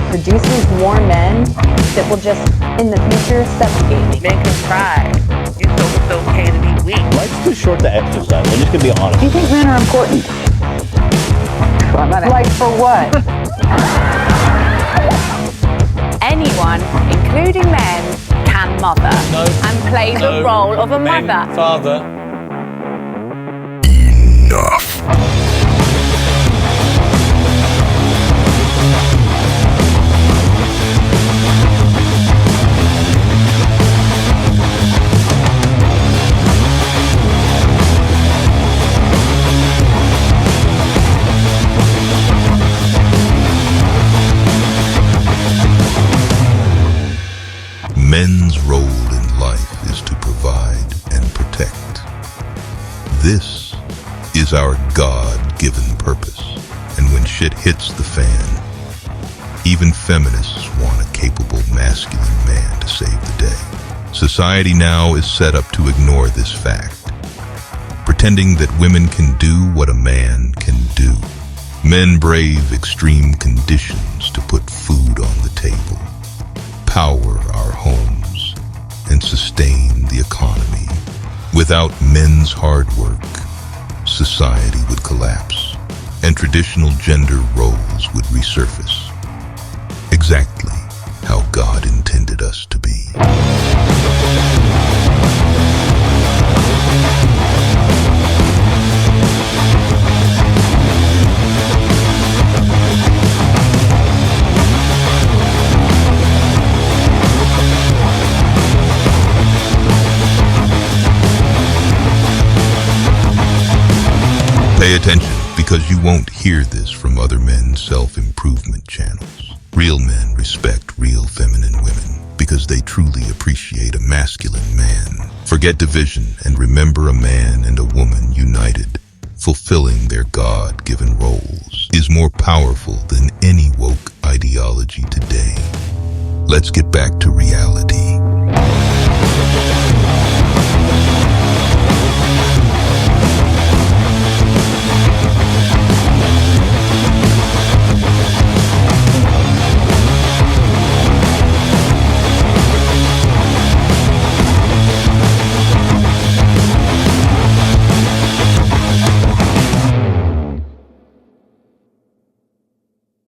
produces more men that will just, in the future, suffocate me. Men can cry. You know it's okay to be weak. Life's too short to exercise. I'm just gonna be honest. Do you think men are important? Like for what? Anyone, including men, can mother and play the role of a mother. Father. Enough. Men's role in life is to provide and protect. This is our God-given purpose. And when shit hits the fan, even feminists want a capable masculine man to save the day. Society now is set up to ignore this fact, pretending that women can do what a man can do. Men brave extreme conditions to put food on the table, power our homes, and sustain the economy. Without men's hard work, society would collapse, and traditional gender roles would resurface, exactly how God intended us to be. Pay attention, because you won't hear this from other men's self-improvement channels. Real men respect real feminine women because they truly appreciate a masculine man. Forget division and remember a man and a woman united, fulfilling their God-given roles, is more powerful than any woke ideology today. Let's get back to reality.